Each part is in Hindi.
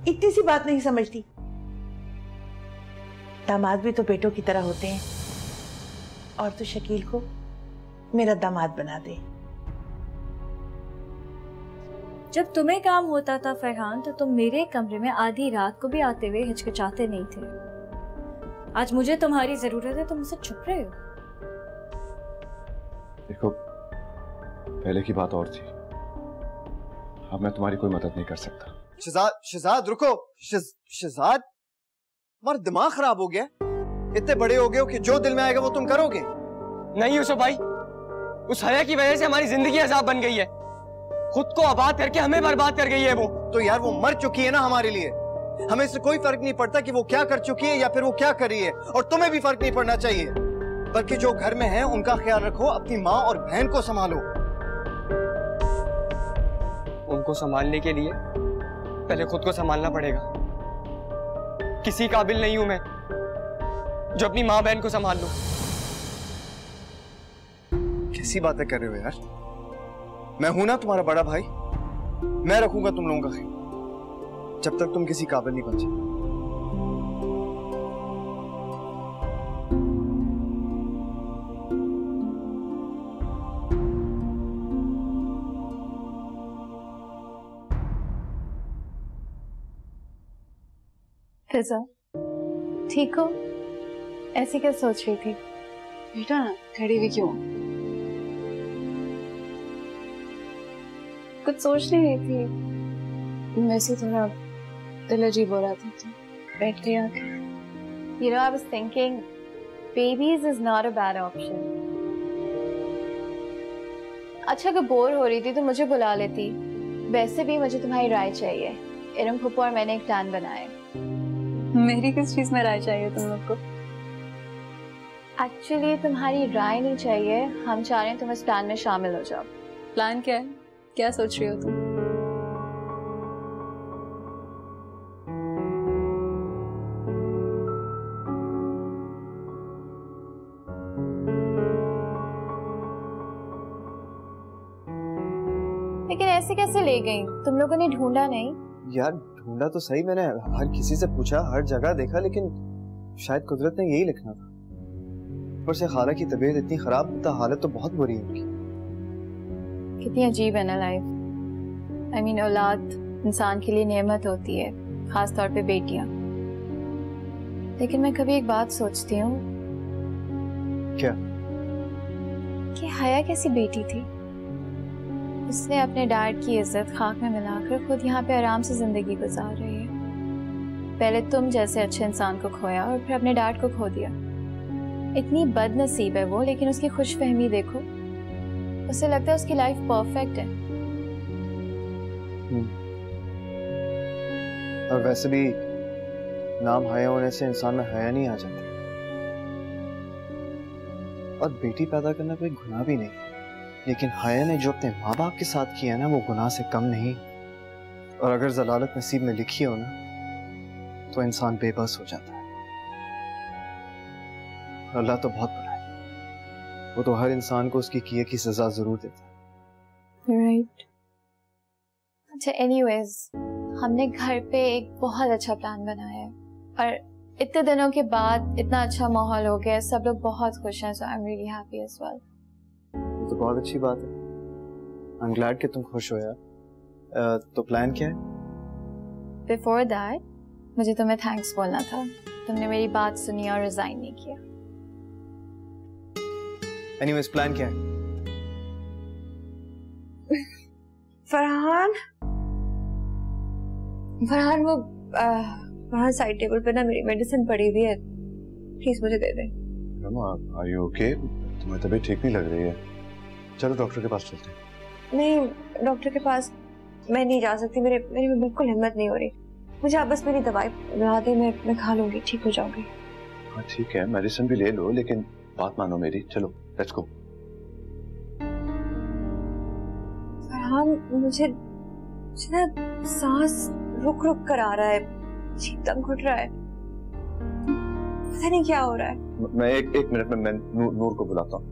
इतनी सी बात नहीं समझती? दामाद भी तो बेटों की तरह होते हैं। और तो शकील को मेरा दामाद बना दे। जब तुम्हें काम होता था फरहान तो तुम मेरे कमरे में आधी रात को भी आते हुए हिचकिचाते नहीं थे। आज मुझे तुम्हारी जरूरत है, तुम मुझसे छुप रहे हो। देखो, पहले की बात और थी, अब मैं तुम्हारी कोई मदद नहीं कर सकता। शहजाद रुको। शहजाद, तुम्हारा दिमाग खराब हो गया? इतने बड़े हो गए हो कि जो दिल में आएगा वो तुम करोगे? नहीं यूसुफ भाई, उस हया की वजह से हमारी जिंदगी अजाब बन गई है। खुद को आबाद करके हमें बर्बाद कर गई है वो। तो यार वो मर चुकी है ना हमारे लिए। हमें इससे कोई फर्क नहीं पड़ता कि वो क्या कर चुकी है या फिर वो क्या कर रही है, और तुम्हें भी फर्क नहीं पड़ना चाहिए। बल्कि जो घर में है उनका ख्याल रखो, अपनी माँ और बहन को संभालो। उनको संभालने के लिए पहले खुद को संभालना पड़ेगा। किसी काबिल नहीं हूं मैं जो अपनी माँ बहन को संभाल लूं। कैसी बातें कर रहे हो यार? मैं हूं ना तुम्हारा बड़ा भाई, मैं रखूंगा तुम लोगों का ख्याल जब तक तुम किसी काबिल नहीं बन जाए। फिजा, ठीक हो? ऐसी क्या सोच रही थी? बेटा खड़ी हुई क्यों? कुछ सोच नहीं रही थी, वैसे थोड़ा दिल अजीब हो रहा था तो बैठ गई आके। You know, I was thinking, babies is not a bad option. अच्छा, अगर बोर हो रही थी तो मुझे बुला लेती। वैसे भी मुझे तुम्हारी राय चाहिए। इरम फुप्पो और मैंने एक प्लान बनाया। मेरी किस चीज में राय चाहिए तुम लोग को? एक्चुअली तुम्हारी राय नहीं चाहिए, हम चाह रहे हैं तुम इस प्लान में शामिल हो जाओ। प्लान क्या है? क्या सोच रही हो तुम? लेकिन ऐसे कैसे ले गई? तुम लोगों ने ढूंढा नहीं? यार ढूंढा तो सही, मैंने हर किसी से पूछा, हर जगह देखा, लेकिन शायद कुदरत ने यही लिखना था। ऊपर से खाला की तबीयत इतनी खराब, हालत तो बहुत बुरी है उनकी। कितनी अजीब है ना लाइफ। I mean, औलाद इंसान के लिए नेमत होती है, खास तौर पे बेटियां। लेकिन मैं कभी एक बात सोचती हूँ। क्या? कि हया कैसी बेटी थी। उसने अपने डैड की इज्जत खाक में मिलाकर खुद यहाँ पे आराम से जिंदगी गुजार रही है। पहले तुम जैसे अच्छे इंसान को खोया और फिर अपने डैड को खो दिया। इतनी बदनसीब है वो, लेकिन उसकी खुशफहमी देखो। उसे लगता है उसकी लाइफ परफेक्ट है। और वैसे भी नाम हया होने से इंसान में हया नहीं आ जाती। और बेटी पैदा करना कोई गुनाह भी नहीं, लेकिन हया ने जो अपने माँ बाप के साथ किया ना, वो गुनाह से कम नहीं। और अगर जलालत नसीब में लिखी हो ना, तो इंसान बेबस हो जाता है। अल्लाह तो बहुत बड़ा है, वो तो हर इंसान को उसकी किए की सजा जरूर देता है। राइट। अच्छा, एनीवेज, हमने घर पे एक बहुत अच्छा प्लान बनाया है और इतने दिनों के बाद इतना अच्छा माहौल हो गया, सब लोग बहुत खुश हैं। So I am really happy as well. ये तो बहुत अच्छी बात है। आई एम ग्लैड कि तुम खुश हो यार। तो प्लान क्या है? बिफोर दैट मुझे तुम्हें थैंक्स बोलना था। तुमने मेरी बात सुनी और रिजाइन नहीं किया। एनीवेज, प्लान क्या है? फरहान वो वहाँ साइड टेबल पे ना मेरी मेडिसिन पड़ी हुई है, प्लीज मुझे दे दे। Are you okay? तुम्हें तबीयत ठीक नहीं लग रही है, चलो डॉक्टर के पास चलते हैं। नहीं, डॉक्टर के पास मैं नहीं जा सकती, मेरे में बिल्कुल हिम्मत नहीं हो रही। मुझे आप बस मेरी दवाई ला दे, मैं खा लूंगी, ठीक हो जाऊंगी। हाँ ठीक है, मेडिसिन भी ले लो, लेकिन बात मानो मेरी। चलो लेट्स गो। फरहान, मुझे ना सांस रुक रुक कर आ रहा है, दम घुट रहा है, पता नहीं क्या हो रहा है। मैं एक मिनट में मैं नूर को बुलाता हूँ।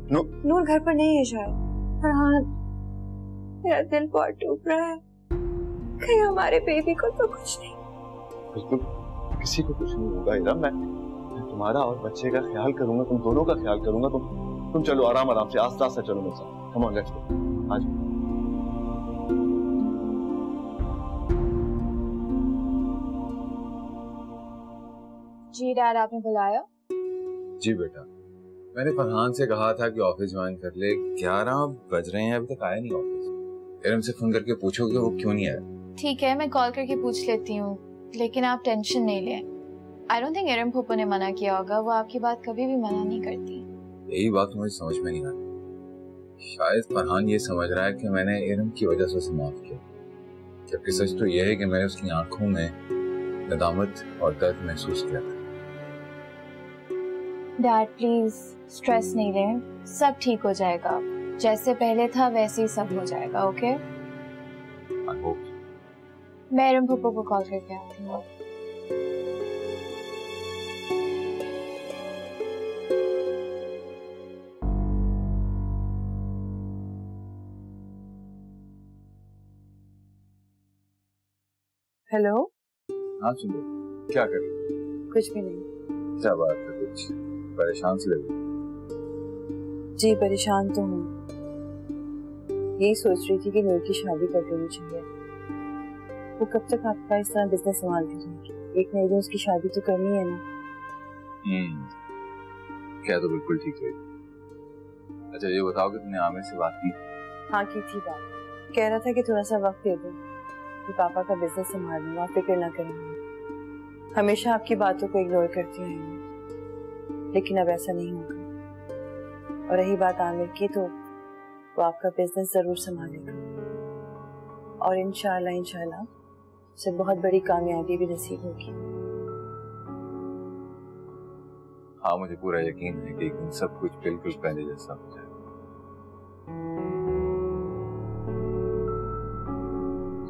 नूर घर पर नहीं है शायद। फरहान, मेरा दिल बहुत टूट रहा है, कहीं हमारे बेबी को तो कुछ नहीं। बिल्कुल किसी को कुछ नहीं होगा इरम। मैं तुम्हारा और बच्चे का ख्याल करूंगा, तुम दोनों का ख्याल करूंगा। तुम चलो आराम आराम से, आस्ते आस्ते चलो मेरे साथ। Come on let's go. आज जी डैड, आपने बुलाया? जी बेटा, मैंने फरहान से कहा था कि ऑफिस ज्वाइन कर ले। 11 बज रहे हैं, अभी तक आया नहीं ऑफिस। इरम से फोन करके पूछोगे वो क्यों नहीं आया। ठीक है, मैं कॉल करके पूछ लेती हूँ, लेकिन आप टेंशन नहीं लें। आई डोंट थिंक इरम फूफो ने मना किया होगा, वो आपकी बात कभी भी मना नहीं करती। यही बात मुझे समझ में नहीं आई। शायद फरहान ये समझ रहा है कि मैंने इरम की वजह से उसे माफ किया, जबकि सच तो यह है कि मैंने उसकी आंखों में नदामत और दर्द महसूस किया था। डैड प्लीज स्ट्रेस नहीं लें, सब ठीक हो जाएगा। जैसे पहले था वैसे ही सब हो जाएगा। ओके? मैं इरम फूफो को कॉल करके आती हूँ। हेलो। हाँ सुन लो, क्या कर रही हो? कुछ भी नहीं। क्या बात है, कुछ परेशान से लग रही? जी परेशान तो हूँ, यही सोच रही थी कि नूर की शादी कर देनी चाहिए। वो कब तक आपका इस तरह बिजनेस संभालती रहेगी? एक ना एक दिन उसकी शादी तो करनी है ना। क्या तो बिल्कुल ठीक है। अच्छा ये बताओ कि तुमने आमिर से बात की? हाँ की थी बात। कह रहा था कि थोड़ा सा वक्त दे दो कि पापा का बिजनेस संभाल लूंगा, फिक्र ना करेंगे। हमेशा आपकी बातों को इग्नोर करती रही, लेकिन अब ऐसा नहीं होगा। और रही बात आमिर की, तो वो आपका बिजनेस जरूर संभालेगा और इंशाल्लाह उसे बहुत बड़ी कामयाबी भी नसीब होगी। हाँ मुझे पूरा यकीन है कि एक दिन सब कुछ बिल्कुल पहले जैसा हो जाएगा।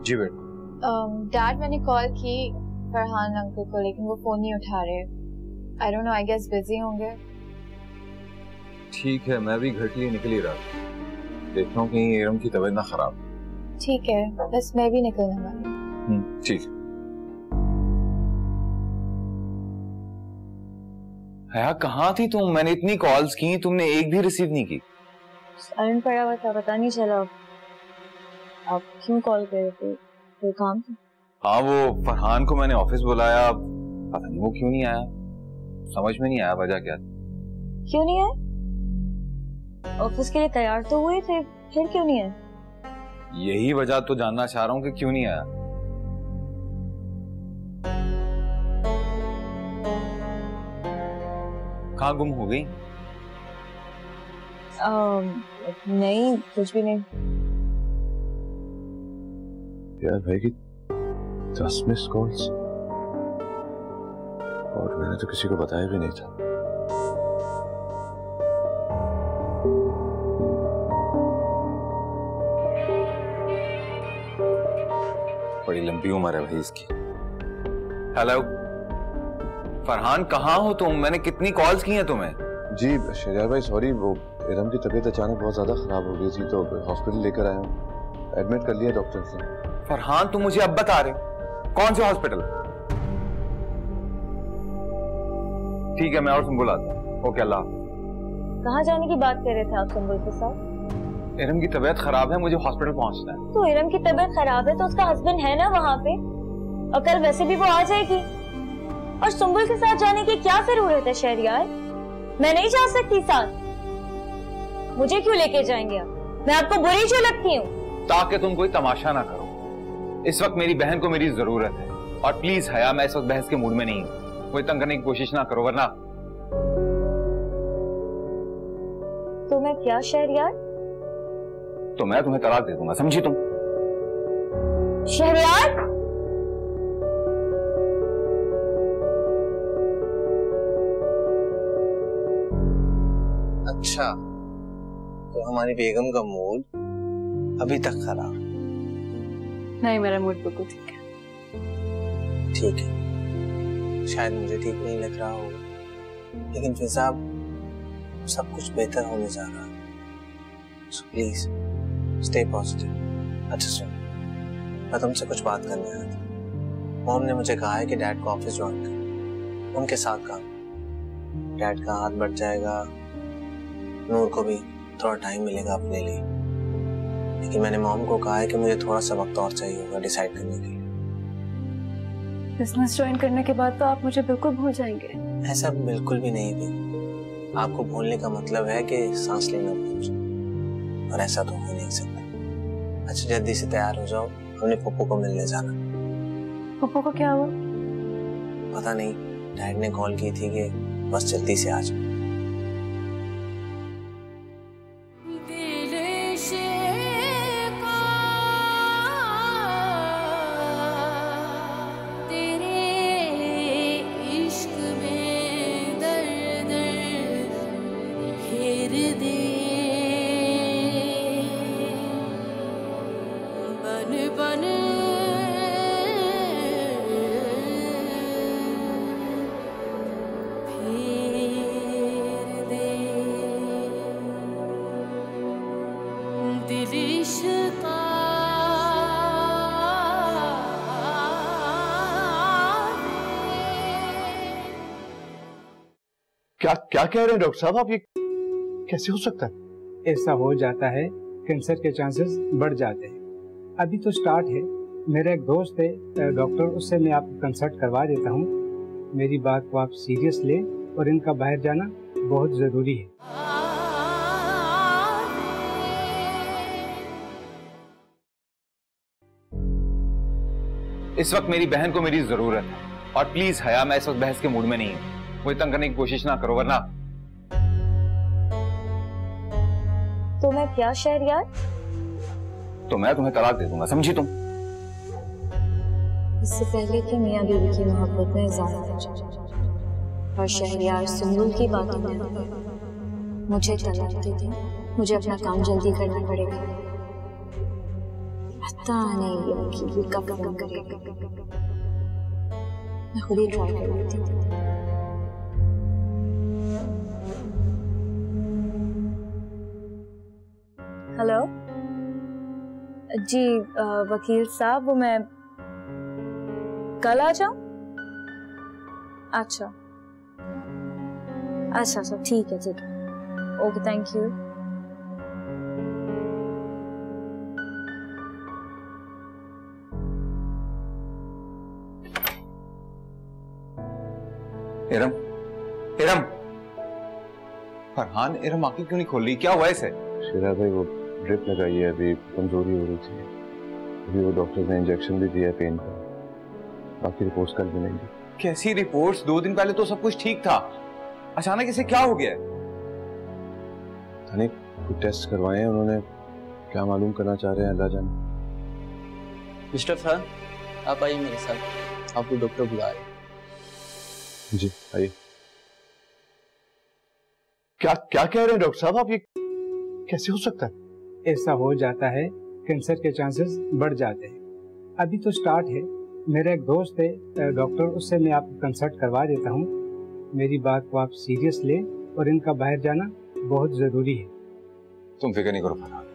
जी बेटा। डैड मैंने कॉल की फरहान अंकल को, लेकिन वो फोन नहीं उठा रहे। I don't know, I guess busy होंगे। ठीक है, मैं भी घर के लिए निकल ही रहा था। देखता हूँ कहीं इरम की तबीयत ना खराब। ठीक है, बस मैं भी निकलने वाली हूँ। ठीक। हया कहाँ थी तुम? मैंने इतनी कॉल्स की, तुमने एक भी रिसीव नहीं की। साइलेंट पड़ा हुआ था, पता नहीं चला। आप क्यों कॉल कर रहे थे? कोई काम था? हाँ वो फरहान को मैंने ऑफिस बुलाया, पता नहीं वो क्यों नहीं आया, समझ में नहीं आया वजह क्या थी। क्यों नहीं आए? ऑफिस के लिए तैयार तो हुए थे, फिर क्यों नहीं आए? यही वजह तो जानना चाह रहा हूँ कि क्यों नहीं आया। कहाँ गुम हो गई? नहीं, कुछ भी नहीं। यार भाई की 10 मिस कॉल्स, और मैंने तो किसी को बताया भी नहीं था। बड़ी लंबी उम्र है भाई इसकी। हेलो फरहान, कहाँ हो तुम? मैंने कितनी कॉल्स की हैं तुम्हें? जी शहजाद भाई सॉरी, वो इरम की तबीयत अचानक बहुत ज्यादा खराब हो गई थी, तो हॉस्पिटल लेकर आया हूँ। एडमिट कर लिया डॉक्टर ने। फरहान तुम मुझे अब बता रहे हो कौन से हॉस्पिटल? ठीक है मैं और सुंबुल आता हूँ। ओके अल्लाह। कहाँ जाने की बात कर रहे थे आप सुंबुल के साथ? इरम की तबीयत खराब है, मुझे हॉस्पिटल पहुंचना है। तो इरम की तबीयत खराब है तो उसका हस्बैंड है ना वहाँ पे, और कल वैसे भी वो आ जाएगी। और सुंबुल के साथ जाने की क्या जरूरत है शहरियार? मैं नहीं जा सकती साथ। मुझे क्यों लेके जाएंगे आप? मैं आपको बुरी क्यों लगती हूँ? ताकि तुम कोई तमाशा ना करो। इस वक्त मेरी बहन को मेरी जरूरत है, और प्लीज हया मैं इस वक्त बहस के मूड में नहीं हूँ। कोई तंग करने की कोशिश ना करो वरना। तो मैं क्या शहरियार? तो मैं तुम्हें तलाक दे दूंगा, समझी तुम? शहरियार अच्छा, तो हमारी बेगम का मूड अभी तक खराब? नहीं, मेरा मूड बिल्कुल ठीक है। ठीक है, शायद मुझे ठीक नहीं लग रहा होगा, लेकिन फिजा सब कुछ बेहतर होने जा रहा है। So please stay positive. अच्छा सुन, मैं तुमसे कुछ बात करने आया था। मॉम ने मुझे कहा है कि डैड को ऑफिस ज्वाइन कर, उनके साथ काम। डैड का हाथ बढ़ जाएगा, नूर को भी थोड़ा टाइम मिलेगा अपने लिए। लेकिन मैंने मॉम को कहा है कि मुझे थोड़ा सा वक्त और चाहिए होगा डिसाइड करने के लिए। बिजनेस ज्वाइन करने के बाद तो आप मुझे बिल्कुल भूल जाएंगे। ऐसा बिल्कुल भी नहीं भी। आपको भूलने का मतलब है कि सांस लेना भूल जाओ, और ऐसा तो हो नहीं सकता। अच्छा जल्दी से तैयार हो जाओ, हमने पप्पू को मिलने जाना। पप्पू को क्या हुआ? पता नहीं, डैड ने कॉल की थी कि बस जल्दी से आ जाओ। क्या क्या कह रहे हैं डॉक्टर साहब आप? ये कैसे हो सकता है? ऐसा हो जाता है, कैंसर के चांसेस बढ़ जाते हैं। अभी तो स्टार्ट है। मेरा एक दोस्त है डॉक्टर, उससे मैं आपको कंसल्ट करवा देता हूँ। मेरी बात को आप सीरियस ले, और इनका बाहर जाना बहुत जरूरी है। इस वक्त मेरी बहन को मेरी जरूरत है, और प्लीज हया, मैं इस वक्त बहस के मूड में नहीं हूँ। मुझे तंग करने की कोशिश ना करो, वरना तो मैं क्या शहरयार? तो मैं तुम्हें तलाक दे दूंगा, समझी तुम? इससे पहले कि मियां बीवी की मोहब्बत में इजाफा हो जाए और शहरयार सुंबुल की बातों में मुझे तलाक दे दे, मुझे अपना काम जल्दी करना पड़ेगा। पता नहीं ये वकील कब फोन करेगा। मैं खुद ही ट्राई कर लेती हूँ। हेलो जी, वकील साहब, वो मैं कल आ जाऊं? अच्छा अच्छा अच्छा, ठीक है ठीक है, okay, thank you. Iram, Iram, Farhan, Iram आंखें क्यों नहीं खोल रही? क्या हुआ इसे? शेरा भाई वो ड्रिप लगाई है, अभी कमजोरी हो रही थी। अभी वो डॉक्टर ने इंजेक्शन भी दिया है पेन का। बाकी रिपोर्ट्स कल मिलेंगी। कैसी रिपोर्ट्स? 2 दिन पहले तो सब कुछ ठीक था, अचानक इसे क्या हो गया? थाने कुछ टेस्ट करवाए हैं उन्होंने, क्या मालूम करना चाह रहे हैं अल्लाह जाने। मिस्टर फरहान, आप आइए मेरे साथ, आपको डॉक्टर बुला रहे हैं। जी आइए। क्या क्या कह रहे हैं डॉक्टर साहब आप? ये कैसे हो सकता है? ऐसा हो जाता है, कैंसर के चांसेस बढ़ जाते हैं। अभी तो स्टार्ट है। मेरा एक दोस्त है डॉक्टर, उससे मैं आपको कंसल्ट करवा देता हूँ। मेरी बात को आप सीरियस ले, और इनका बाहर जाना बहुत जरूरी है। तुम फिक्र नहीं करो फरहान,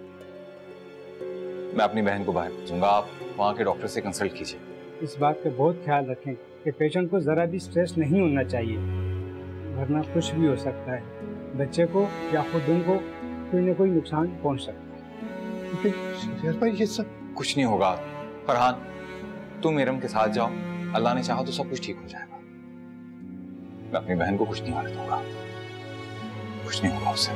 मैं अपनी बहन को बाहर भेजूंगा, आप वहाँ के डॉक्टर से कंसल्ट कीजिए। इस बात का बहुत ख्याल रखें कि पेशेंट को जरा भी स्ट्रेस नहीं होना चाहिए, वरना कुछ भी हो सकता है। बच्चे को या खुद उनको कोई न कोई नुकसान पहुंच सकता है। भाई ये सब कुछ नहीं होगा फरहान, तुम इरम के साथ जाओ, अल्लाह ने चाहा तो सब कुछ ठीक हो जाएगा। मैं अपनी बहन को कुछ नहीं होने दूंगा, कुछ नहीं होगा उससे।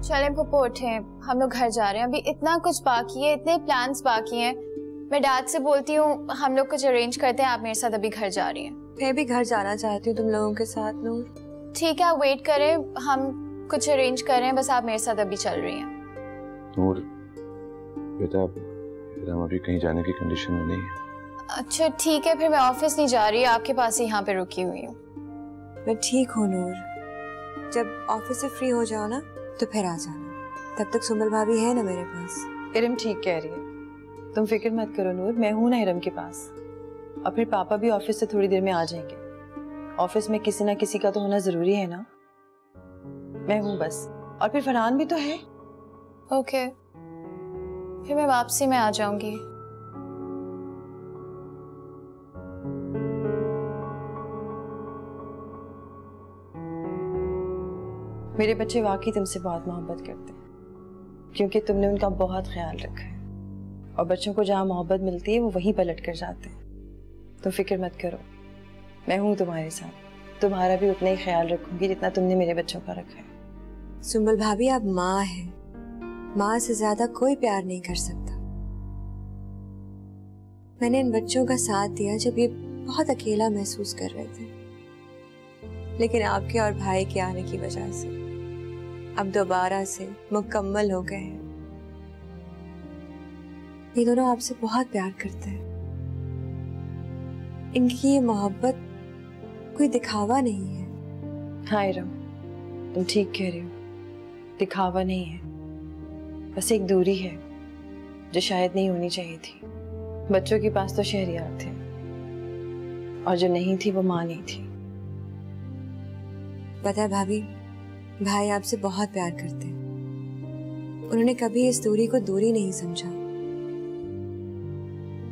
चलें पप्पू, उठें, हम लोग घर जा रहे हैं। अभी इतना कुछ बाकी है, इतने प्लान्स बाकी हैं। मैं डैड से बोलती हूँ हम लोग कुछ अरेंज करते हैं, आप मेरे साथ अभी घर जा रही हैं। मैं भी घर जाना चाहती हूँ तुम लोगों के साथ नूर। ठीक है, आप वेट करें, हम कुछ अरेंज कर रहे हैं, बस आप मेरे साथ अभी चल रही हैं। नूर बेटा, हम अभी कहीं जाने की कंडीशन में नहीं है। अच्छा ठीक है, फिर मैं ऑफिस नहीं जा रही, आपके पास ही यहाँ पे रुकी हुई हूँ। मैं ठीक हूँ नूर, जब ऑफिस से फ्री हो जाओ ना तो फिर आ जाना, तब तक सुमल भाभी है ना मेरे पास। इरम ठीक कह रही है, तुम फिक्र मत करो नूर, मैं हूं ना इरम के पास। और फिर पापा भी ऑफिस से थोड़ी देर में आ जाएंगे। ऑफिस में किसी ना किसी का तो होना जरूरी है ना। मैं हूं बस, और फिर फरहान भी तो है। ओके, फिर मैं वापसी में आ जाऊंगी। मेरे बच्चे वाकई तुमसे बहुत मोहब्बत करते हैं, क्योंकि तुमने उनका बहुत ख्याल रखा है, और बच्चों को जहाँ मोहब्बत मिलती है वो वहीं पलट कर जाते हैं। तुम फिक्र मत करो, मैं हूँ तुम्हारे साथ। तुम्हारा भी उतना ही ख्याल रखूंगी जितना तुमने मेरे बच्चों का रखा है। सुंबल भाभी, आप माँ हैं, माँ से ज्यादा कोई प्यार नहीं कर सकता। मैंने इन बच्चों का साथ दिया जब ये बहुत अकेला महसूस कर रहे थे, लेकिन आपके और भाई के आने की वजह से अब दोबारा से मुकम्मल हो गए हैं। ये दोनों आपसे बहुत प्यार करते हैं। इनकी ये मोहब्बत कोई दिखावा नहीं है। हाँ इरम, तुम ठीक कह रही हो, दिखावा नहीं है, बस एक दूरी है जो शायद नहीं होनी चाहिए थी। बच्चों के पास तो शहरियार थे, और जो नहीं थी वो माँ नहीं थी। पता है भाभी, भाई आपसे बहुत प्यार करते हैं। उन्होंने कभी इस दूरी को दूरी नहीं समझा।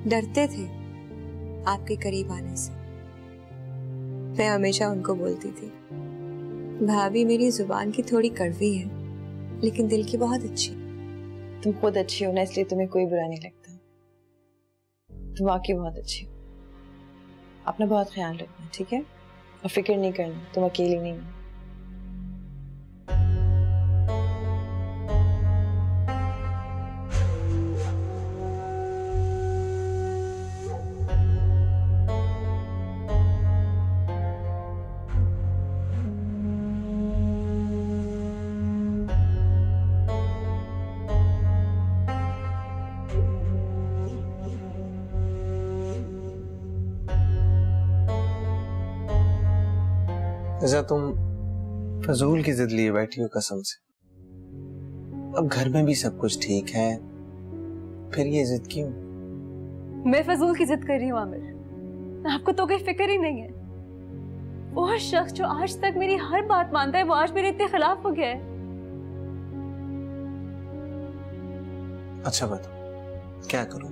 डरते थे आपके करीब आने से। मैं हमेशा उनको बोलती थी, भाभी मेरी जुबान की थोड़ी कड़वी है, लेकिन दिल की बहुत अच्छी। तुम खुद अच्छी हो ना, इसलिए तुम्हें कोई बुरा नहीं लगता। तुम वाकई बहुत अच्छी हो। अपना बहुत ख्याल रखना, ठीक है? और फिक्र नहीं करना, तुम अकेली नहीं हो। जैसा तुम फजूल की जिद लिए बैठी हो कसम से। अब घर में भी सब कुछ ठीक है, फिर ये जिद क्यों? मैं फजूल की जिद कर रही हूँ आमिर, आपको तो कोई फिक्र ही नहीं है। वो शख्स जो आज तक मेरी हर बात मानता है, वो आज मेरे इतने खिलाफ हो गया है। अच्छा बताओ क्या करूं?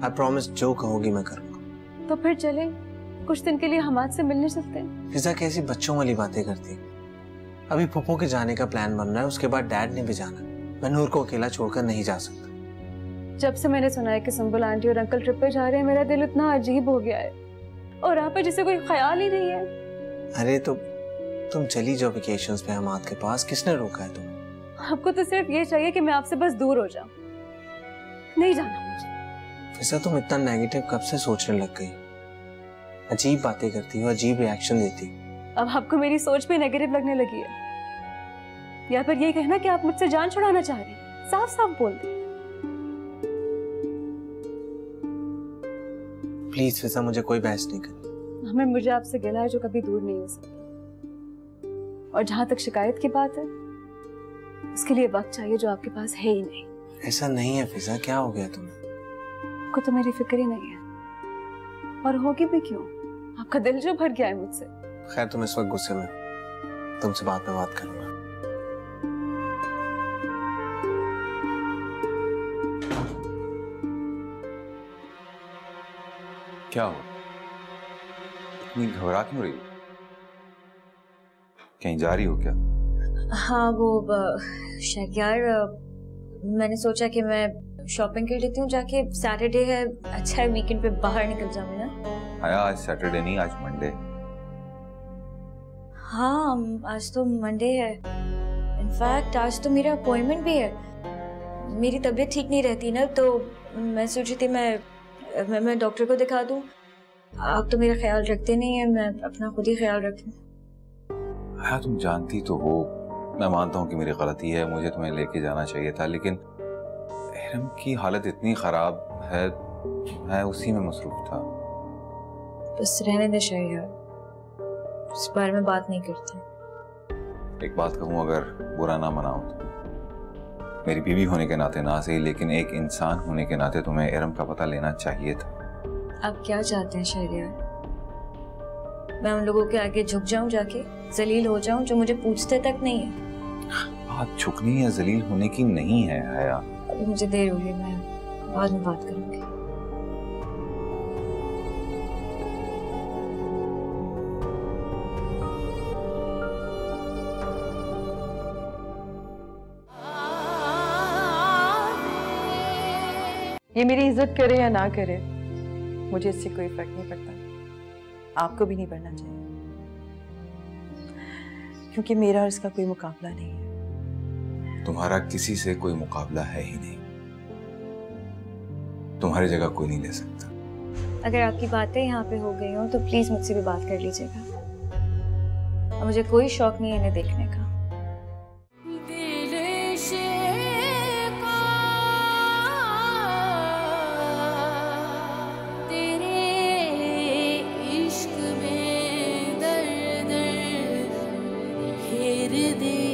आई प्रॉमिस जो कहोगी मैं करूंगा। तो फिर चले कुछ दिन के लिए हम आज से मिलने चलते हैं। फिजा कैसी बच्चों वाली बातें करती है। अभी फूफो के जाने का प्लान बन रहा है, उसके बाद डैड ने भी जाना। मैं नूर को अकेला छोड़कर नहीं जा सकता। जब से मैंने सुना है कि सुंबुल आंटी और अंकल ट्रिप पे जा रहे हैं, मेरा दिल इतना अजीब हो गया है, और आप पर जिसे कोई ख्याल ही नहीं है। अरे तो तुम चली जाओ वेकेशंस पे हमाद के पास, किसने रोका है तुम्हें? आपको तो सिर्फ ये चाहिए कि मैं आपसे बस दूर हो जाऊं, नहीं जाना मुझे। फिजा तुम इतना नेगेटिव कब से सोचने लग गई? अजीब बातें करती हो, अजीब रिएक्शन देती हो। अब आपको मेरी सोच भी नेगेटिव लगने लगी है, या फिर ये कहना कि आप मुझसे जान छुड़ाना चाह रहे हैं? साफ साफ बोल दे। प्लीज फिजा, मुझे कोई बहस नहीं करनी। हमें मुझे आपसे गिला है जो कभी दूर नहीं हो सकता, और जहां तक शिकायत की बात है, उसके लिए वक्त चाहिए जो आपके पास है ही नहीं। ऐसा नहीं है फिजा, क्या हो गया तुम्हें? आपको तो मेरी फिक्र ही नहीं है, और होगी भी क्यों? आपका दिल जो भर गया है मुझसे। खैर तुम इस वक्त गुस्से में, तुमसे बाद में बात करूंगा। क्या हो, इतनी घबरा क्यों रही हो? कहीं जा रही हो क्या? हाँ वो शहरयार, मैंने सोचा कि मैं शॉपिंग कर लेती हूँ जाके। सैटरडे है, अच्छा है वीकेंड पे बाहर निकल जाऊंगी ना। आया आज सैटरडे नहीं, आज मंडे। हाँ आज तो मंडे है। इनफैक्ट आज तो मेरा अपॉइंटमेंट भी है। मेरी तबीयत ठीक नहीं रहती ना, तो मैं सोची थी मैं डॉक्टर को दिखा दूं। आप तो मेरा ख्याल रखते नहीं है, मैं अपना खुद ही ख्याल रखूं। हाँ तुम जानती तो हो, मैं मानता हूँ कि मेरी गलती है, मुझे तुम्हें लेके जाना चाहिए था, लेकिन इरम की हालत इतनी खराब है, मैं उसी में मसरूफ था। बस रहने दे शहरयार, इस बारे में बात नहीं करते। एक बात कहूँ, अगर बुरा ना मनाओ तो, मेरी बीवी होने के नाते ना सही, लेकिन एक इंसान होने के नाते तुम्हें इरम का पता लेना चाहिए था। आप क्या चाहते हैं शहरयार? मैं उन लोगों के आगे झुक जाऊं, जाके जलील हो जाऊं, जो मुझे पूछते तक नहीं है। बात झुकने या जलील होने की नहीं है हया। अभी मुझे देर हो रही है, मैं बाद में बात करूंगी। ये मेरी इज्जत करे या ना करे, मुझे इससे कोई फर्क नहीं पड़ता। आपको भी नहीं पड़ना चाहिए, क्योंकि मेरा और इसका कोई मुकाबला नहीं है। तुम्हारा किसी से कोई मुकाबला है ही नहीं। तुम्हारी जगह कोई नहीं ले सकता। अगर आपकी बातें यहाँ पे हो गई हो तो प्लीज मुझसे भी बात कर लीजिएगा। और मुझे कोई शौक नहीं है इन्हें देखने का। दे